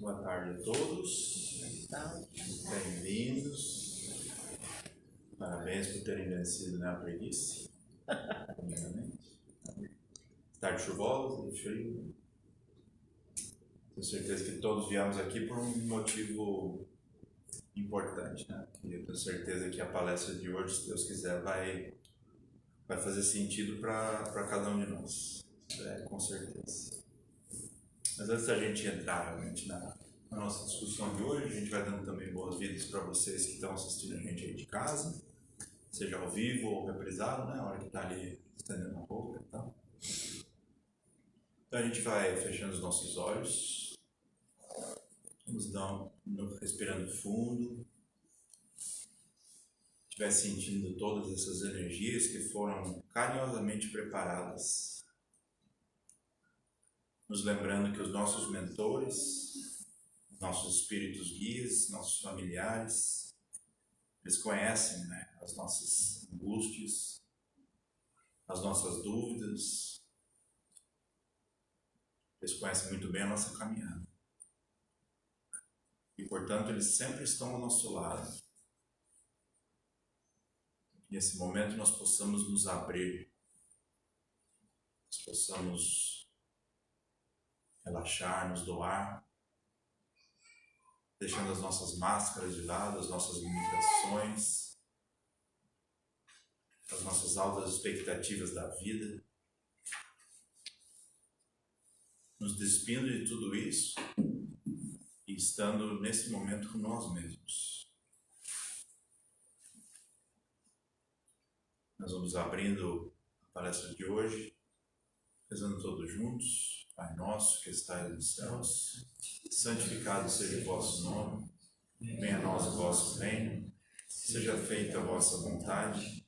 Boa tarde a todos. Bem-vindos. Parabéns por terem vencido na preguiça. Tarde chuvosa e frio. Tenho certeza que todos viemos aqui por um motivo importante, né? E eu tenho certeza que a palestra de hoje, se Deus quiser, vai fazer sentido para cada um de nós. Com certeza. Mas antes da gente entrar realmente na nossa discussão de hoje, a gente vai dando também boas-vindas para vocês que estão assistindo a gente aí de casa, seja ao vivo ou reprisado, né? A hora que está ali estendendo a roupa e tal. Então a gente vai fechando os nossos olhos, vamos respirando fundo, estiver sentindo todas essas energias que foram carinhosamente preparadas, nos lembrando que os nossos mentores, nossos espíritos guias, nossos familiares, eles conhecem, né, as nossas angústias, as nossas dúvidas, eles conhecem muito bem a nossa caminhada. E, portanto, eles sempre estão ao nosso lado. Nesse momento nós possamos nos abrir, nós possamos relaxar, nos doar, deixando as nossas máscaras de lado, as nossas limitações, as nossas altas expectativas da vida, nos despindo de tudo isso e estando nesse momento com nós mesmos. Nós vamos abrindo a palestra de hoje, rezando todos juntos. Pai nosso que estais nos céus, santificado seja o vosso nome, venha a nós o vosso reino, seja feita a vossa vontade,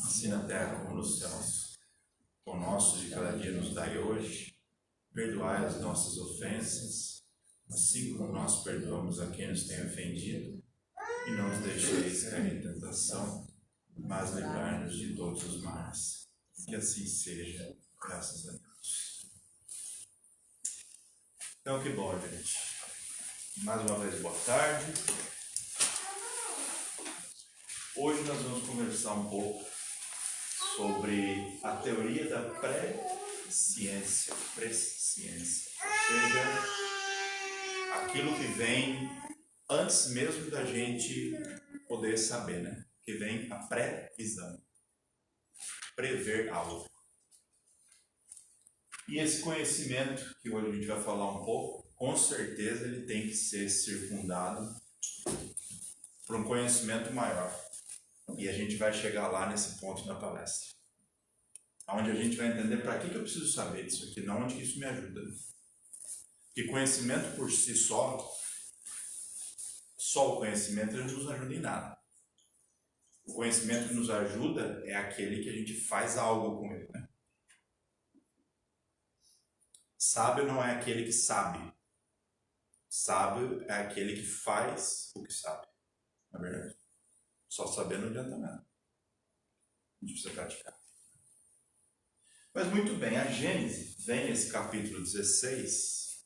assim na terra como nos céus. O pão nosso de cada dia nos dai hoje, perdoai as nossas ofensas, assim como nós perdoamos a quem nos tem ofendido, e não nos deixeis cair em tentação, mas livrai-nos de todos os males. Que assim seja, graças a Deus. Então, que bom, gente. Mais uma vez, boa tarde. Hoje nós vamos conversar um pouco sobre a teoria da presciência. Presciência. Ou seja, aquilo que vem antes mesmo da gente poder saber, né? Que vem a previsão. Prever algo. E esse conhecimento, que hoje a gente vai falar um pouco, com certeza ele tem que ser circundado por um conhecimento maior. E a gente vai chegar lá nesse ponto na palestra. Onde a gente vai entender para que eu preciso saber disso aqui, não onde isso me ajuda. Porque conhecimento por si só o conhecimento não nos ajuda em nada. O conhecimento que nos ajuda é aquele que a gente faz algo com ele, né? Sábio não é aquele que sabe. Sábio é aquele que faz o que sabe. Não é verdade? Só saber não adianta nada. A gente precisa praticar. Mas muito bem, a Gênese vem nesse capítulo 16,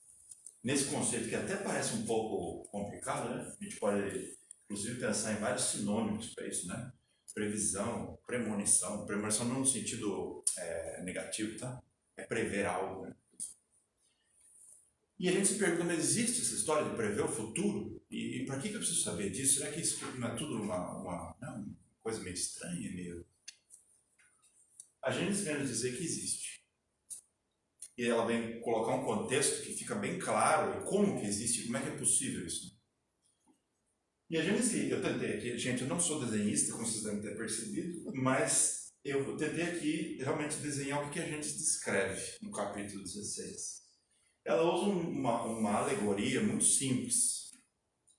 nesse conceito que até parece um pouco complicado, né? A gente pode, inclusive, pensar em vários sinônimos para isso, né? Previsão, premonição. Premonição não no sentido negativo, tá? É prever algo, né? E a gente se pergunta, mas existe essa história de prever o futuro? E para que eu preciso saber disso? Será que isso não é tudo uma coisa meio estranha? A Gênesis vem nos dizer que existe. E ela vem colocar um contexto que fica bem claro como que existe, como é que é possível isso. E a Gênesis, eu tentei aqui, gente, eu não sou desenhista, como vocês devem ter percebido, mas eu tentei aqui realmente desenhar o que a Gênesis descreve no capítulo 16. Ela usa uma alegoria muito simples.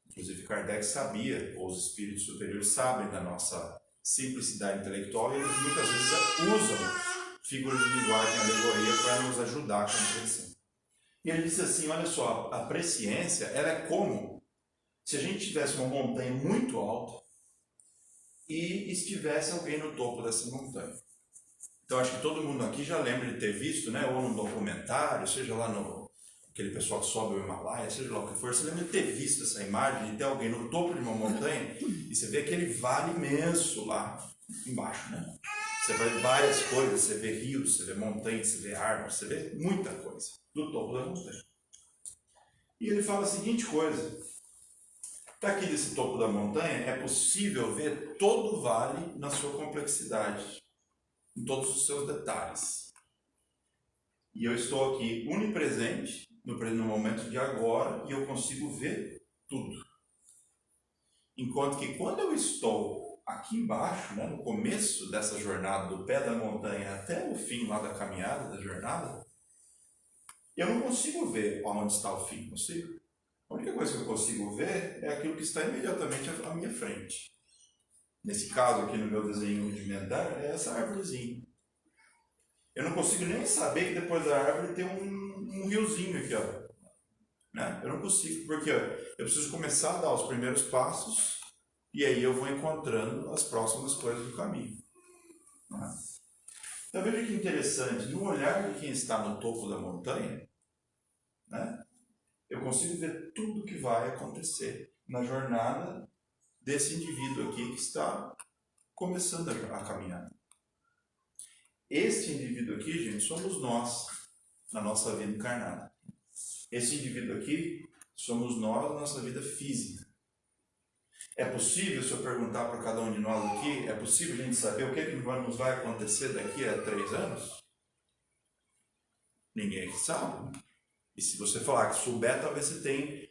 Inclusive Kardec sabia, ou os espíritos superiores sabem da nossa simplicidade intelectual, e eles muitas vezes usam figuras de linguagem, alegoria, para nos ajudar a compreensão. E ele diz assim, olha só, a presciência, ela é como se a gente tivesse uma montanha muito alta e estivesse alguém no topo dessa montanha. Então acho que todo mundo aqui já lembra de ter visto, né, ou num documentário, seja lá no aquele pessoal que sobe o Himalaia, seja lá o que for, você lembra de ter visto essa imagem, de ter alguém no topo de uma montanha e você vê aquele vale imenso lá embaixo, né? Você vê várias coisas, você vê rios, você vê montanhas, você vê árvores, você vê muita coisa do topo da montanha. E ele fala a seguinte coisa: daqui desse topo da montanha é possível ver todo o vale na sua complexidade, em todos os seus detalhes. E eu estou aqui unipresente no momento de agora e eu consigo ver tudo. Enquanto que quando eu estou aqui embaixo, né, no começo dessa jornada, do pé da montanha até o fim lá da caminhada, da jornada, eu não consigo ver onde está o fim, consigo? A única coisa que eu consigo ver é aquilo que está imediatamente à minha frente. Nesse caso aqui no meu desenho rudimentar, é essa árvorezinha. Eu não consigo nem saber que depois da árvore tem um riozinho aqui, ó. Né? Eu não consigo, porque eu preciso começar a dar os primeiros passos e aí eu vou encontrando as próximas coisas do caminho. Né? Então veja que interessante, no olhar de quem está no topo da montanha, né, eu consigo ver tudo o que vai acontecer na jornada desse indivíduo aqui que está começando a caminhar. Este indivíduo aqui, gente, somos nós, na nossa vida encarnada. Esse indivíduo aqui somos nós na nossa vida física. É possível, se eu perguntar para cada um de nós aqui, é possível a gente saber o que nos vai acontecer daqui a 3 anos? Ninguém sabe. E se você falar que souber, talvez você tenha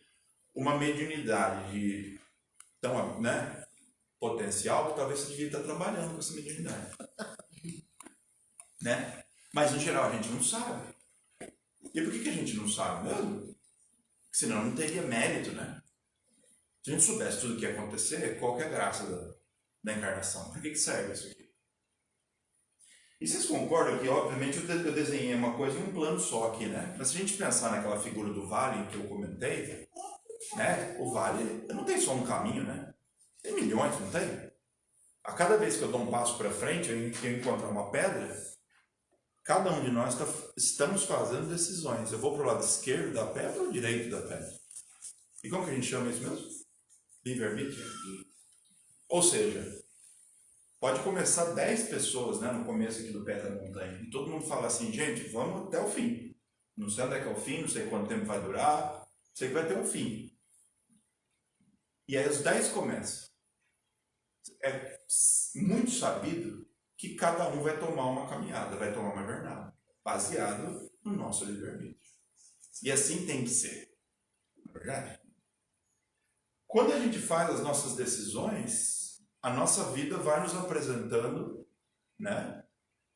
uma mediunidade de tão, né, potencial que talvez você devia estar trabalhando com essa mediunidade. Né? Mas em geral a gente não sabe. E por que a gente não sabe mesmo? Porque senão não teria mérito, né? Se a gente soubesse tudo o que ia acontecer, qual que é a graça da encarnação? Para que serve isso aqui? E vocês concordam que, obviamente, eu desenhei uma coisa em um plano só aqui, né? Mas se a gente pensar naquela figura do vale que eu comentei, né? O vale não tem só um caminho, né? Tem milhões, não tem? A cada vez que eu dou um passo para frente, eu encontro uma pedra, cada um de nós estamos fazendo decisões. Eu vou para o lado esquerdo da pedra ou direito da pedra? E como que a gente chama isso mesmo? Livre-arbítrio. Ou seja, pode começar 10 pessoas, né, no começo aqui do pé da montanha, e todo mundo fala assim: gente, vamos até o fim. Não sei onde é que é o fim, não sei quanto tempo vai durar, sei que vai ter um fim. E aí os 10 começam. É muito sabido que cada um vai tomar uma caminhada, vai tomar uma jornada, baseado no nosso livre-arbítrio. E assim tem que ser. Não é verdade? Quando a gente faz as nossas decisões, a nossa vida vai nos apresentando, né,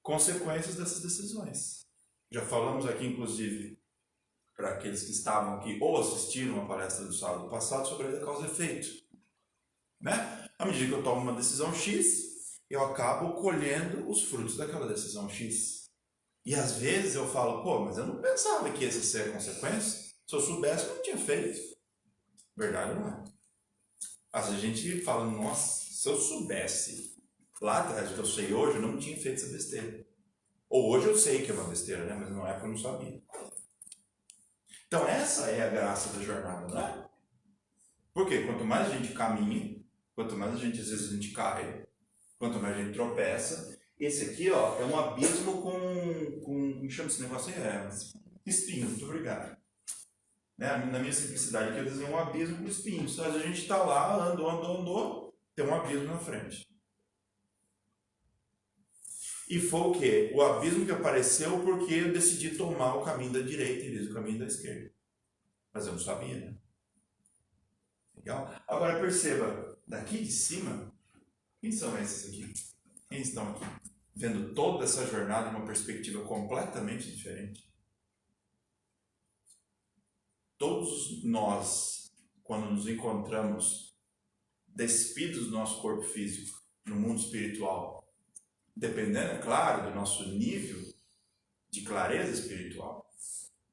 consequências dessas decisões. Já falamos aqui, inclusive, para aqueles que estavam aqui ou assistiram a palestra do sábado passado sobre a causa e efeito. Né? À medida que eu tomo uma decisão X, eu acabo colhendo os frutos daquela decisão X. E às vezes eu falo: pô, mas eu não pensava que essa seria a consequência. Se eu soubesse, eu não tinha feito. Verdade ou não é? Às vezes a gente fala: nossa, se eu soubesse lá atrás o que eu sei hoje, eu não tinha feito essa besteira. Ou hoje eu sei que é uma besteira, né? Mas na época eu não sabia. Então essa é a graça da jornada, não é? Porque quanto mais a gente caminha, quanto mais às vezes a gente cai, quanto mais a gente tropeça, esse aqui, ó, é um abismo como chama esse negócio aí? Espinho, muito obrigado. Né? Na minha simplicidade aqui eu desenho um abismo com espinhos. Então, a gente está lá, andou, tem um abismo na frente. E foi o quê? O abismo que apareceu porque eu decidi tomar o caminho da direita em vez do caminho da esquerda. Mas eu não sabia, né? Legal? Agora perceba, daqui de cima, quem são esses aqui? Quem estão aqui? Vendo toda essa jornada de uma perspectiva completamente diferente. Todos nós, quando nos encontramos despidos do nosso corpo físico no mundo espiritual, dependendo, é claro, do nosso nível de clareza espiritual,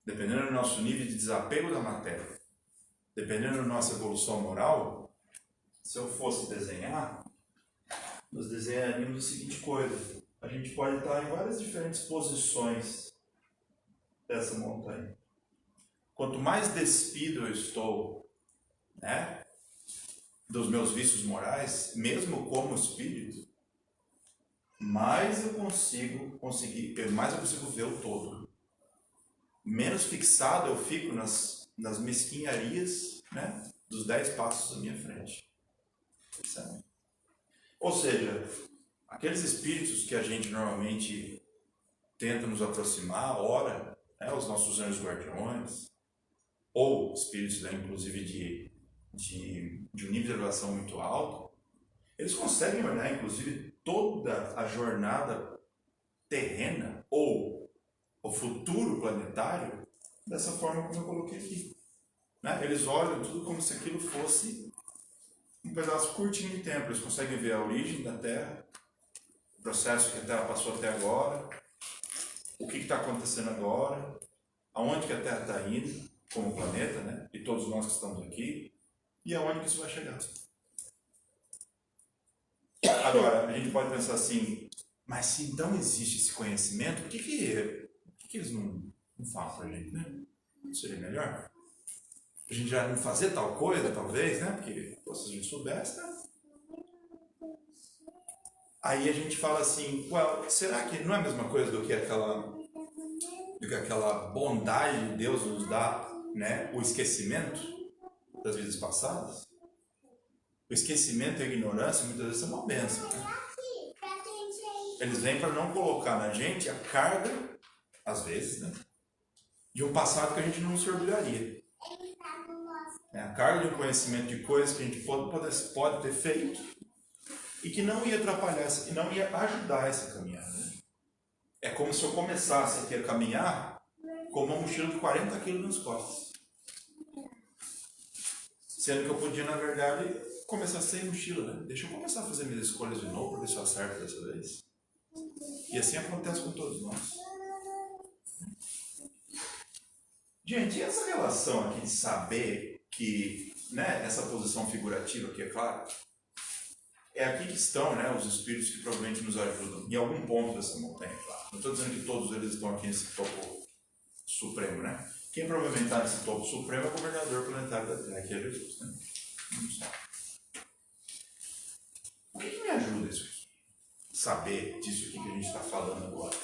dependendo do nosso nível de desapego da matéria, dependendo da nossa evolução moral, se eu fosse desenhar, nós desenharíamos a seguinte coisa: a gente pode estar em várias diferentes posições dessa montanha. quanto mais despido eu estou, né, dos meus vícios morais, mesmo como espírito, mais eu consigo ver o todo. Menos fixado eu fico nas mesquinharias, né, dos 10 passos à minha frente. Sabe? Ou seja, aqueles espíritos que a gente normalmente tenta nos aproximar, ora, né, os nossos anjos guardiões, ou espíritos, né, inclusive de um nível de elevação muito alto, eles conseguem olhar, inclusive, toda a jornada terrena ou o futuro planetário dessa forma como eu coloquei aqui. Né? Eles olham tudo como se aquilo fosse um pedaço curtinho de tempo. Eles conseguem ver a origem da Terra, o processo que a Terra passou até agora, o que está acontecendo agora, aonde que a Terra está indo como planeta, né? E todos nós que estamos aqui, e aonde que isso vai chegar. Agora, a gente pode pensar assim, mas se então existe esse conhecimento, por que eles não falam pra gente, né? Não seria melhor? A gente já não fazer tal coisa, talvez, né? Porque, pô, se a gente soubesse, né? Aí a gente fala assim, well, será que não é a mesma coisa do que aquela bondade de Deus nos dá, né? O esquecimento das vidas passadas? O esquecimento e a ignorância muitas vezes são uma bênção, né? Eles vêm para não colocar na gente a carga, às vezes, né, de um passado que a gente não se orgulharia. A carga de um conhecimento de coisas que a gente pode ter feito e que não ia atrapalhar, e não ia ajudar essa caminhada. É como se eu começasse aqui a caminhar com uma mochila de 40 quilos nas costas. Sendo que eu podia, na verdade, começar sem mochila, né? Deixa eu começar a fazer minhas escolhas de novo para ver se eu acerto dessa vez. E assim acontece com todos nós. Gente, e essa relação aqui de saber que, né, essa posição figurativa aqui, é claro, é aqui que estão, né, os espíritos que provavelmente nos ajudam, em algum ponto dessa montanha, claro. Não estou dizendo que todos eles estão aqui nesse topo supremo, né? Quem provavelmente está nesse topo supremo é o governador planetário da Terra, que é Jesus, né? Não sabe. O que me ajuda isso aqui? Saber disso aqui que a gente está falando agora?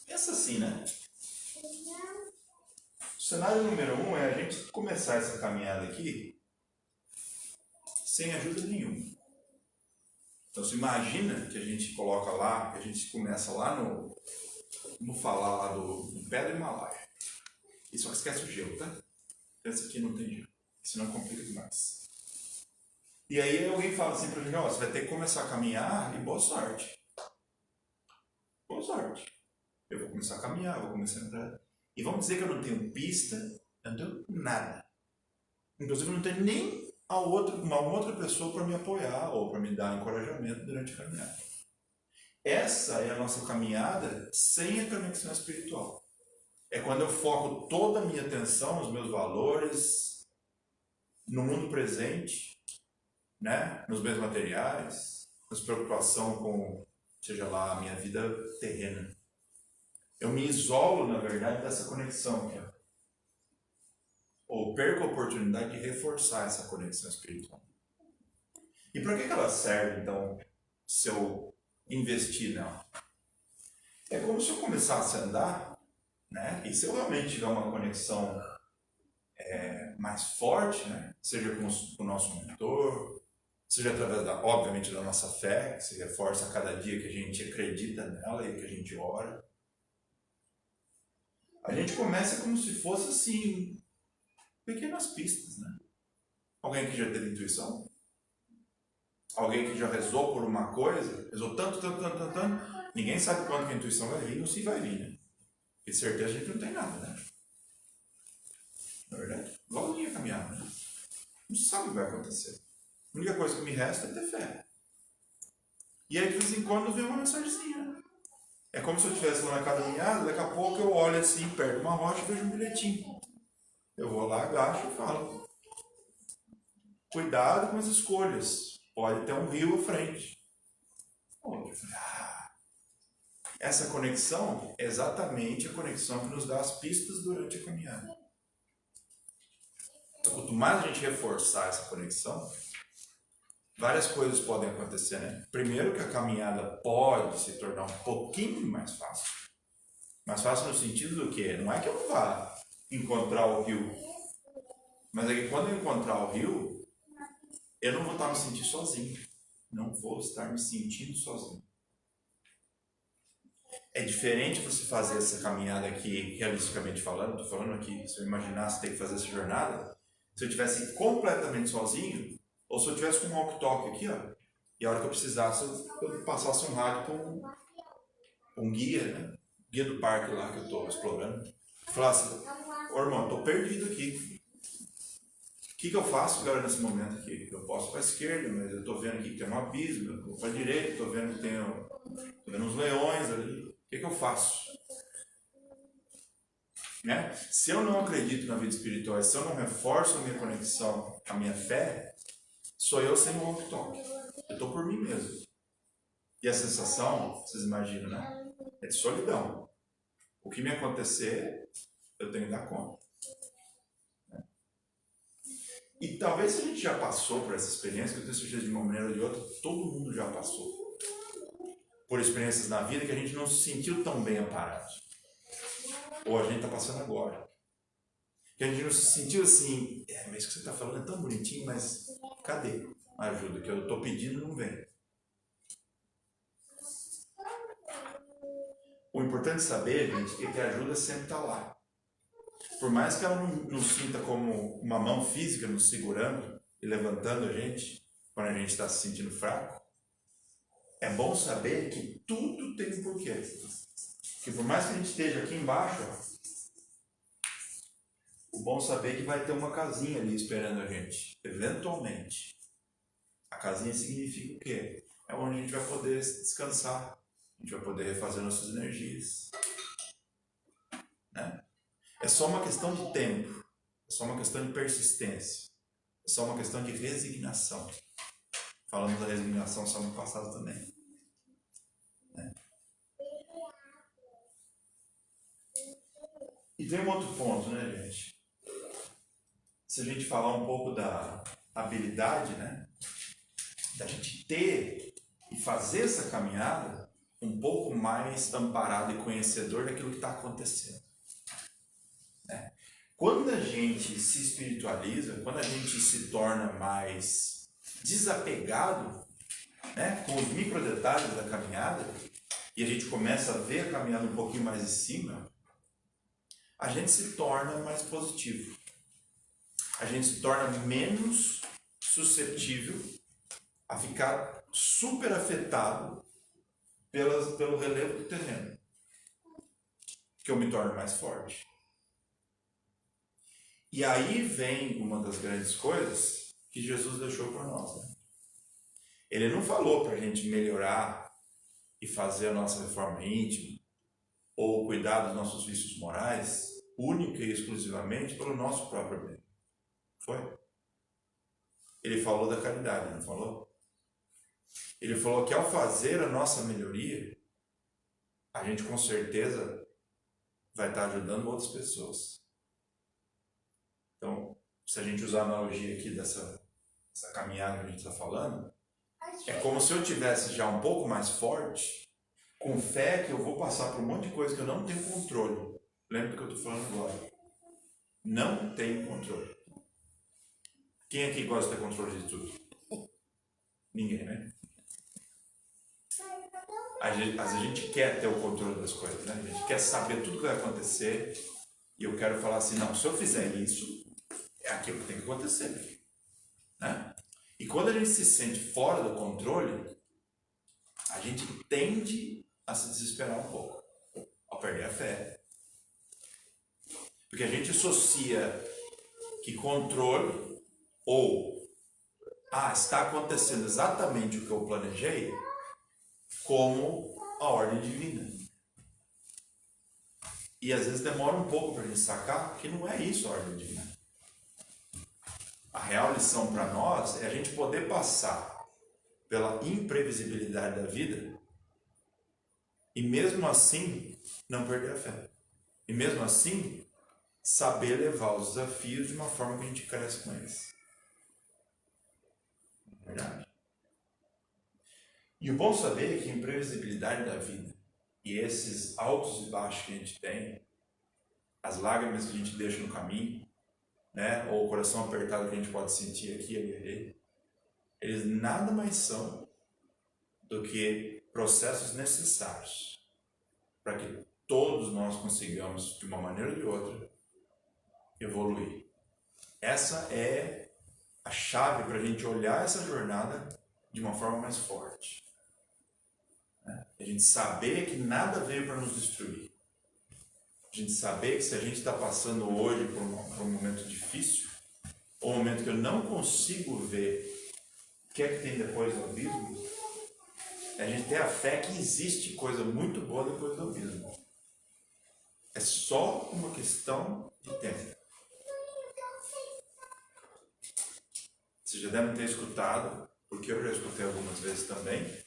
Pensa assim, né? O cenário número 1 é a gente começar essa caminhada aqui sem ajuda nenhuma. Então, se imagina que a gente coloca lá, que a gente começa lá no... Vamos falar lá do pé do Himalaia. E só esquece o gelo, tá? Pensa que não tem gelo, senão complica demais. E aí alguém fala assim pra gente, ó, você vai ter que começar a caminhar e boa sorte. Boa sorte. Eu vou começar a caminhar, vou começar a entrar. E vamos dizer que eu não tenho pista, eu não tenho nada. Inclusive eu não tenho nem uma outra pessoa para me apoiar ou para me dar encorajamento durante a caminhada. Essa é a nossa caminhada sem a conexão espiritual. É quando eu foco toda a minha atenção, os meus valores, no mundo presente, né? Nos bens materiais, nas preocupação com, seja lá, a minha vida terrena. Eu me isolo, na verdade, dessa conexão aqui, ó. Ou perco a oportunidade de reforçar essa conexão espiritual. E para que ela serve, então, se eu investir nela? É como se eu começasse a andar, né? E se eu realmente tiver uma conexão mais forte, né? Seja com o nosso mentor, seja através, obviamente, da nossa fé, que se reforça a cada dia que a gente acredita nela e que a gente ora. A gente começa como se fosse assim, pequenas pistas, né? Alguém que já teve intuição? Alguém que já rezou por uma coisa, rezou tanto, ninguém sabe quando que a intuição vai vir ou se vai vir, né? E de certeza a gente não tem nada, né? Na verdade, igual a minha caminhada, né? Não sabe o que vai acontecer. A única coisa que me resta é ter fé. E aí de vez em quando vem uma mensagenzinha. É como se eu estivesse lá na caminhada, daqui a pouco eu olho assim, perto de uma rocha e vejo um bilhetinho. Eu vou lá, agacho e falo. Cuidado com as escolhas. Pode ter um rio à frente. Essa conexão é exatamente a conexão que nos dá as pistas durante a caminhada. Então, quanto mais a gente reforçar essa conexão, várias coisas podem acontecer, né? Primeiro que a caminhada pode se tornar um pouquinho mais fácil. Mais fácil no sentido do quê? Não é que eu vá encontrar o rio, mas é que quando eu encontrar o rio, eu não vou estar me sentindo sozinho. Não vou estar me sentindo sozinho. É diferente você fazer essa caminhada aqui, realisticamente falando, estou falando aqui, se eu imaginasse ter que fazer essa jornada, se eu estivesse completamente sozinho, ou se eu tivesse com um walkie-talkie aqui, ó, e a hora que eu precisasse, eu passasse um rádio com um guia, né? Guia do parque lá que eu estou explorando. Falasse, ô irmão, estou perdido aqui. O que eu faço agora nesse momento aqui? Eu posso para a esquerda, mas eu estou vendo aqui que tem um abismo, eu vou para a direita, estou vendo que tem uns leões ali. O que eu faço? Né? Se eu não acredito na vida espiritual, se eu não reforço a minha conexão, a minha fé, sou eu sem um walkie-talkie. Eu estou por mim mesmo. E a sensação, vocês imaginam, né? É de solidão. O que me acontecer, eu tenho que dar conta. E talvez se a gente já passou por essa experiência, que eu tenho certeza de uma maneira ou de outra, todo mundo já passou por experiências na vida que a gente não se sentiu tão bem amparado. Ou a gente está passando agora. Que a gente não se sentiu assim, mas isso que você está falando é tão bonitinho, mas cadê a ajuda que eu estou pedindo e não vem? O importante é saber, gente, é que a ajuda sempre está lá. Por mais que ela não sinta como uma mão física nos segurando e levantando a gente, quando a gente está se sentindo fraco, é bom saber que tudo tem um porquê. Que por mais que a gente esteja aqui embaixo, o bom saber é que vai ter uma casinha ali esperando a gente, eventualmente. A casinha significa o quê? É onde a gente vai poder descansar, a gente vai poder refazer nossas energias. Né? É só uma questão de tempo, é só uma questão de persistência, é só uma questão de resignação. Falamos da resignação só no passado também. Né? E tem um outro ponto, né, gente? Se a gente falar um pouco da habilidade, né? Da gente ter e fazer essa caminhada um pouco mais amparado e conhecedor daquilo que está acontecendo. Né? Quando a gente se espiritualiza, quando a gente se torna mais desapegado, né, com os microdetalhes da caminhada, e a gente começa a ver a caminhada um pouquinho mais em cima, a gente se torna mais positivo. A gente se torna menos suscetível a ficar super afetado pelo relevo do terreno. Que eu me torno mais forte. E aí vem uma das grandes coisas que Jesus deixou para nós. Né? Ele não falou para a gente melhorar e fazer a nossa reforma íntima ou cuidar dos nossos vícios morais única e exclusivamente pelo nosso próprio bem. Foi? Ele falou da caridade, não falou? Ele falou que ao fazer a nossa melhoria, a gente com certeza vai estar ajudando outras pessoas. Então, se a gente usar a analogia aqui dessa caminhada que a gente está falando, é como se eu tivesse já um pouco mais forte, com fé que eu vou passar por um monte de coisa que eu não tenho controle. Lembra do que eu estou falando agora? Não tenho controle. Quem aqui gosta de ter controle de tudo? Ninguém, né? Às vezes a gente quer ter o controle das coisas, né? A gente quer saber tudo que vai acontecer e eu quero falar assim, não, se eu fizer isso, é aquilo que tem que acontecer. Né? E quando a gente se sente fora do controle, a gente tende a se desesperar um pouco, a perder a fé. Porque a gente associa que controle ou está acontecendo exatamente o que eu planejei como a ordem divina. E às vezes demora um pouco para a gente sacar que não é isso a ordem divina. A real lição para nós é a gente poder passar pela imprevisibilidade da vida e mesmo assim não perder a fé. E mesmo assim saber levar os desafios de uma forma que a gente cresce com eles. Verdade. E o bom saber é que a imprevisibilidade da vida e esses altos e baixos que a gente tem, as lágrimas que a gente deixa no caminho, né, ou o coração apertado que a gente pode sentir aqui e ali, eles nada mais são do que processos necessários para que todos nós consigamos, de uma maneira ou de outra, evoluir. Essa é a chave para a gente olhar essa jornada de uma forma mais forte. A gente saber que nada veio para nos destruir. A gente saber que se a gente está passando hoje por um momento difícil, ou um momento que eu não consigo ver o que é que tem depois do abismo, a gente ter a fé que existe coisa muito boa depois do abismo. É só uma questão de tempo. Vocês já devem ter escutado, porque eu já escutei algumas vezes também,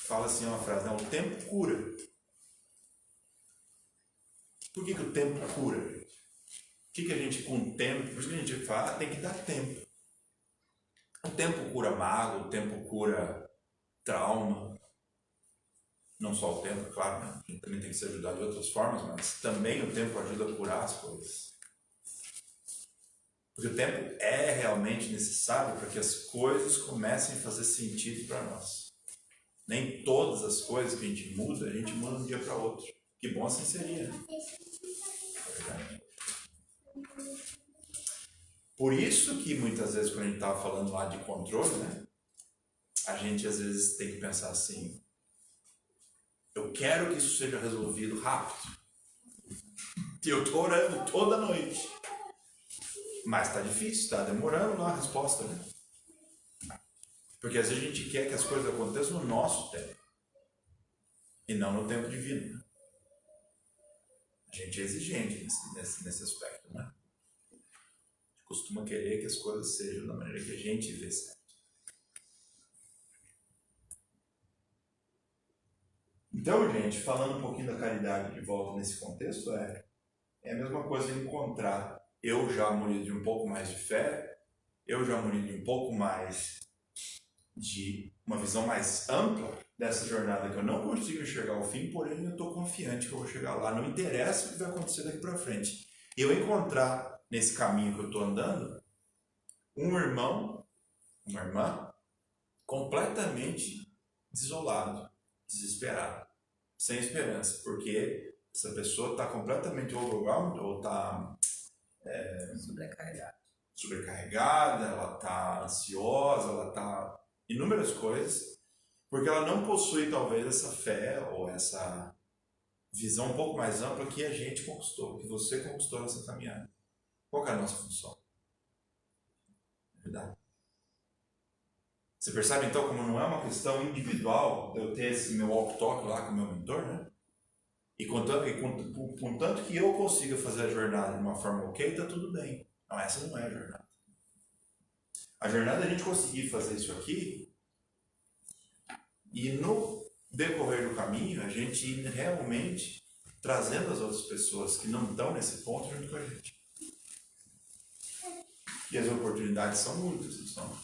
fala assim uma frase, né? O tempo cura. Por que o tempo cura? O que a gente com o tempo, por isso que a gente fala, tem que dar tempo. O tempo cura mágoa, o tempo cura trauma. Não só o tempo, claro, né? A gente também tem que se ajudar de outras formas, mas também o tempo ajuda a curar as coisas. Porque o tempo é realmente necessário para que as coisas comecem a fazer sentido para nós. Nem todas as coisas que a gente muda de um dia para outro. Que bom assim seria, né? É verdade. Por isso que muitas vezes quando a gente estava falando lá de controle, né? A gente às vezes tem que pensar assim, eu quero que isso seja resolvido rápido. E eu estou orando toda noite. Mas está difícil, está demorando lá a resposta, né? Porque às vezes a gente quer que as coisas aconteçam no nosso tempo. E não no tempo divino. Né? A gente é exigente nesse aspecto, né? A gente costuma querer que as coisas sejam da maneira que a gente vê certo. Então, gente, falando um pouquinho da caridade de volta nesse contexto, é a mesma coisa de encontrar eu já munido de um pouco mais de fé, eu já munido de um pouco mais de uma visão mais ampla dessa jornada que eu não consigo enxergar o fim, porém eu estou confiante que eu vou chegar lá. Não interessa o que vai acontecer daqui para frente. Eu encontrar nesse caminho que eu estou andando um irmão, uma irmã completamente desolado, desesperado, sem esperança, porque essa pessoa está completamente overwhelmed ou está sobrecarregada, ela está ansiosa, ela está inúmeras coisas, porque ela não possui talvez essa fé ou essa visão um pouco mais ampla que a gente conquistou, que você conquistou nessa caminhada. Qual que é a nossa função? É verdade. Você percebe então como não é uma questão individual de eu ter esse meu walk-talk lá com o meu mentor, né? E contanto que eu consiga fazer a jornada de uma forma ok, tá tudo bem. Não, essa não é a jornada. A jornada é a gente conseguir fazer isso aqui e no decorrer do caminho a gente ir realmente trazendo as outras pessoas que não estão nesse ponto junto com a gente. E as oportunidades são muitas, não são?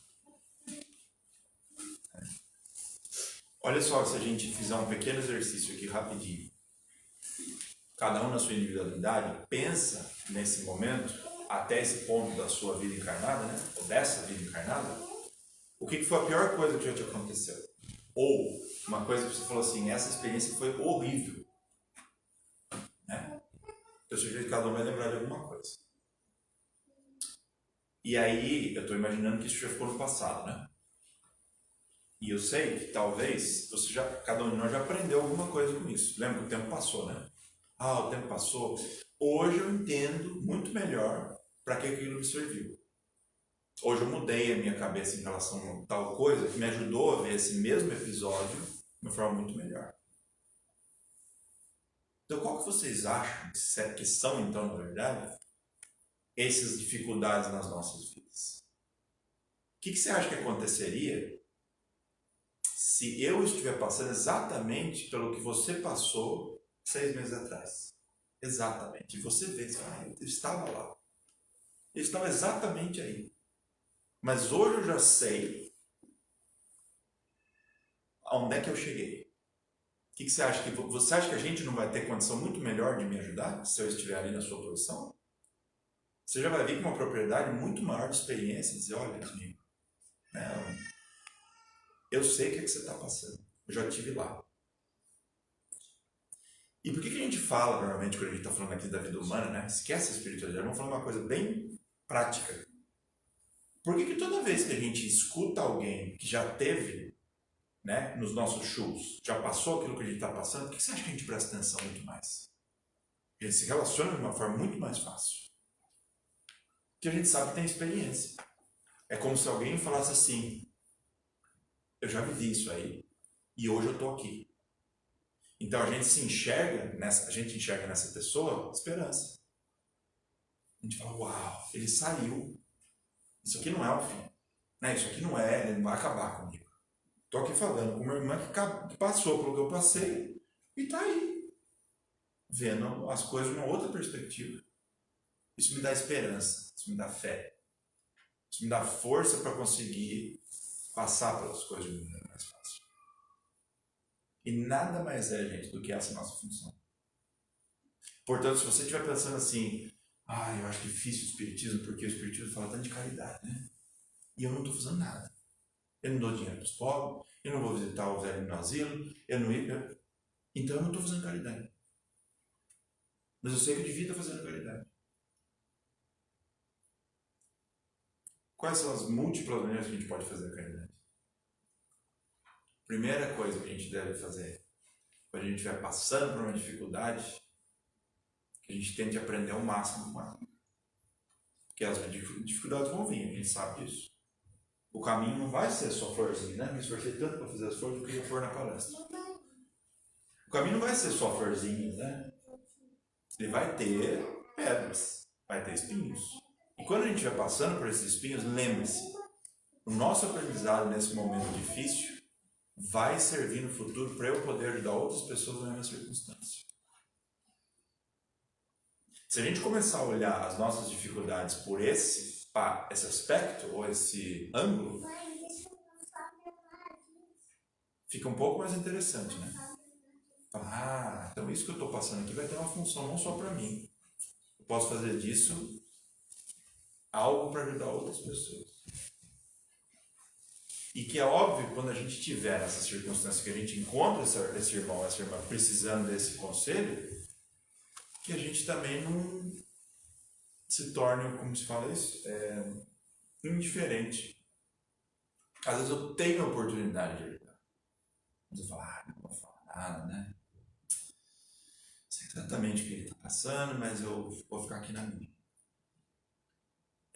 Olha só, se a gente fizer um pequeno exercício aqui rapidinho, cada um na sua individualidade, pensa nesse momento, até esse ponto da sua vida encarnada, né? Ou dessa vida encarnada, o que foi a pior coisa que já te aconteceu? Ou uma coisa que você falou assim, essa experiência foi horrível. Né? Eu sugiro que cada um vai lembrar de alguma coisa. E aí, eu estou imaginando que isso já ficou no passado, né? E eu sei que talvez cada um de nós já aprendeu alguma coisa com isso. Lembra que o tempo passou, né? O tempo passou. Hoje eu entendo muito melhor para que aquilo me serviu. Hoje eu mudei a minha cabeça em relação a tal coisa que me ajudou a ver esse mesmo episódio de uma forma muito melhor. Então, qual que vocês acham que são, então, na verdade, essas dificuldades nas nossas vidas? O que você acha que aconteceria se eu estiver passando exatamente pelo que você passou 6 meses atrás? Exatamente. E você vê, eu estava lá. Eu estava exatamente aí. Mas hoje eu já sei aonde é que eu cheguei. O que você acha? Você acha que a gente não vai ter condição muito melhor de me ajudar se eu estiver ali na sua posição? Você já vai vir com uma propriedade muito maior de experiência e dizer, olha, amigo, eu sei o que é que você está passando. Eu já estive lá. E por que a gente fala, normalmente, quando a gente está falando aqui da vida humana, né? Esquece a espiritualidade, vamos falar uma coisa bem prática. Por que toda vez que a gente escuta alguém que já teve, né, nos nossos shows, já passou aquilo que a gente está passando, por que você acha que a gente presta atenção muito mais? A gente se relaciona de uma forma muito mais fácil. Porque a gente sabe que tem experiência. É como se alguém falasse assim, eu já vivi isso aí, e hoje eu estou aqui. Então a gente enxerga nessa pessoa esperança. A gente fala, uau, ele saiu. Isso aqui não é o fim. Né? Isso aqui não é, ele não vai acabar comigo. Estou aqui falando com uma irmã que passou pelo que eu passei e está aí. Vendo as coisas de uma outra perspectiva. Isso me dá esperança, isso me dá fé. Isso me dá força para conseguir passar pelas coisas de maneira mais fácil. E nada mais é, gente, do que essa nossa função. Portanto, se você estiver pensando assim, eu acho difícil o espiritismo, porque o espiritismo fala tanto de caridade, né? E eu não estou fazendo nada. Eu não dou dinheiro para os pobres, eu não vou visitar o velho no asilo, então eu não estou fazendo caridade. Mas eu sei que eu devia estar fazendo caridade. Quais são as múltiplas maneiras que a gente pode fazer a caridade? Primeira coisa que a gente deve fazer, quando a gente estiver passando por uma dificuldade, que a gente tente aprender ao máximo com ela. Porque as dificuldades vão vir, a gente sabe disso. O caminho não vai ser só florzinha, né? Me esforcei tanto para fazer as flores, eu queria flor na palestra. O caminho não vai ser só florzinhas, né? Ele vai ter pedras, vai ter espinhos. E quando a gente vai passando por esses espinhos, lembre-se, o nosso aprendizado nesse momento difícil vai servir no futuro para eu poder ajudar outras pessoas na mesma circunstância. Se a gente começar a olhar as nossas dificuldades por esse aspecto, ou esse ângulo, fica um pouco mais interessante, né? Então isso que eu estou passando aqui vai ter uma função não só para mim. Eu posso fazer disso algo para ajudar outras pessoas. E que é óbvio que quando a gente tiver essa circunstância, que a gente encontra esse irmão, essa irmã precisando desse conselho, que a gente também não se torne, como se fala isso, indiferente. Às vezes eu tenho a oportunidade de ajudar. Mas eu falo, não vou falar nada, né? Sei exatamente o que ele está passando, mas eu vou ficar aqui na minha.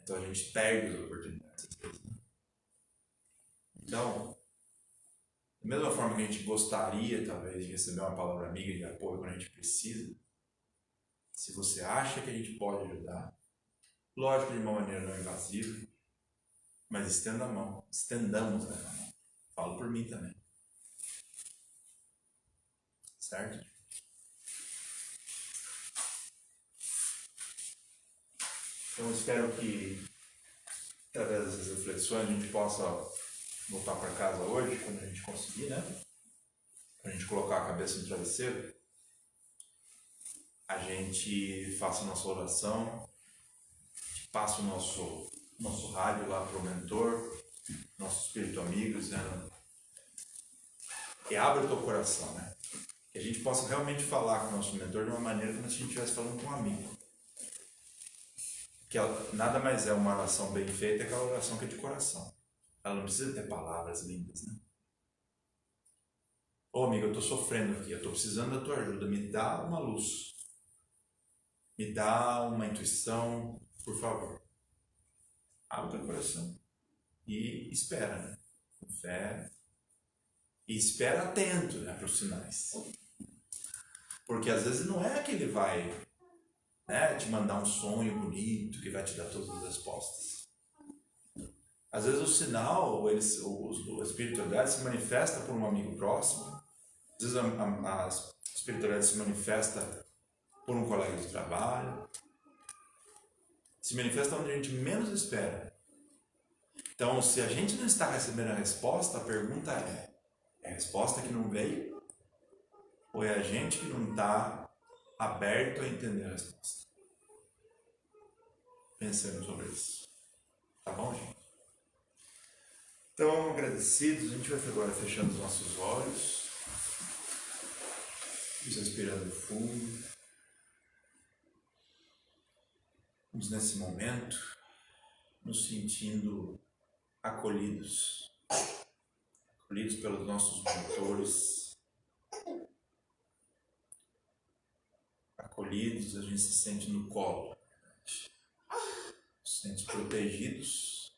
Então a gente perde as oportunidades às vezes, né? Então, da mesma forma que a gente gostaria, talvez, de receber uma palavra amiga de apoio quando a gente precisa, se você acha que a gente pode ajudar, lógico, de uma maneira não invasiva, mas estenda a mão, estendamos a mão. Falo por mim também. Certo? Então, eu espero que, através dessas reflexões, a gente possa voltar para casa hoje, quando a gente conseguir, né? Para a gente colocar a cabeça no travesseiro, a gente faça a nossa oração, passa o nosso rádio lá para o mentor, nosso espírito amigo, dizendo, e abra o teu coração, né? Que a gente possa realmente falar com o nosso mentor de uma maneira como se a gente estivesse falando com um amigo. Que nada mais é uma oração bem feita, é aquela oração que é de coração. Ela não precisa ter palavras lindas, né? Amigo, eu estou sofrendo aqui, eu estou precisando da tua ajuda, me dá uma luz. Me dá uma intuição, por favor. Abre o teu coração e espera, né? Com fé. E espera atento, né, para os sinais. Porque às vezes não é que ele vai, né, te mandar um sonho bonito que vai te dar todas as respostas. Às vezes o sinal, o espiritualidade se manifesta por um amigo próximo. Às vezes a espiritualidade se manifesta por um colega de trabalho. Se manifesta onde a gente menos espera. Então, se a gente não está recebendo a resposta, a pergunta é a resposta que não veio? Ou é a gente que não está aberto a entender a resposta? Pensemos sobre isso. Tá bom, gente? Então, agradecidos, a gente vai agora fechando os nossos olhos, respirando fundo. Vamos nesse momento nos sentindo acolhidos pelos nossos mentores, acolhidos, a gente se sente no colo, se sente protegidos.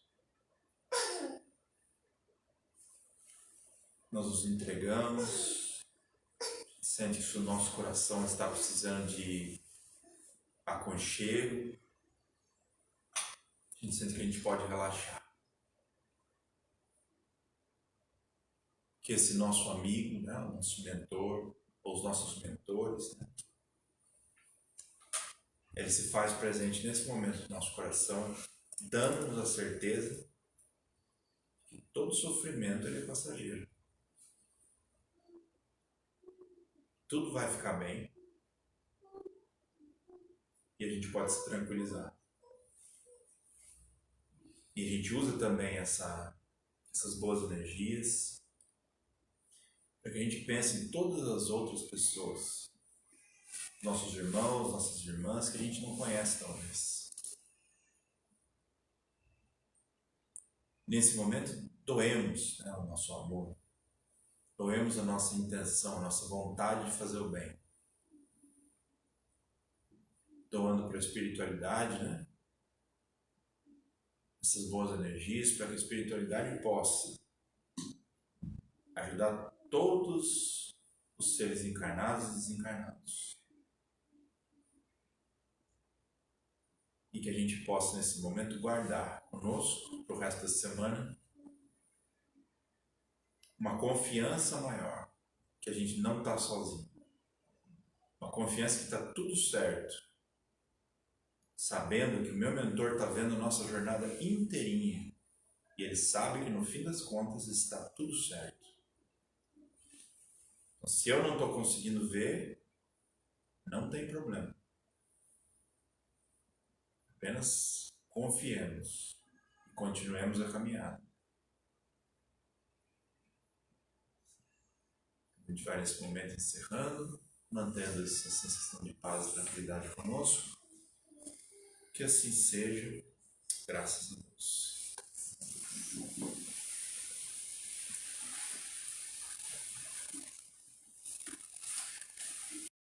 Nós nos entregamos, sente que o nosso coração está precisando de aconchego, a gente sente que a gente pode relaxar. Que esse nosso amigo, né, o nosso mentor, ou os nossos mentores, né, ele se faz presente nesse momento do nosso coração, dando-nos a certeza que todo sofrimento ele é passageiro. Tudo vai ficar bem e a gente pode se tranquilizar. E a gente usa também essas boas energias para que a gente pense em todas as outras pessoas, nossos irmãos, nossas irmãs, que a gente não conhece talvez. Nesse momento, doemos, né, o nosso amor, doemos a nossa intenção, a nossa vontade de fazer o bem. Doando para a espiritualidade, né? Essas boas energias, para que a espiritualidade possa ajudar todos os seres encarnados e desencarnados. E que a gente possa, nesse momento, guardar conosco, para o resto da semana, uma confiança maior, que a gente não está sozinho. Uma confiança que está tudo certo. Sabendo que o meu mentor está vendo a nossa jornada inteirinha. E ele sabe que no fim das contas está tudo certo. Então, se eu não estou conseguindo ver, não tem problema. Apenas confiemos e continuemos a caminhada. A gente vai nesse momento encerrando, mantendo essa sensação de paz e tranquilidade conosco. Que assim seja, graças a Deus.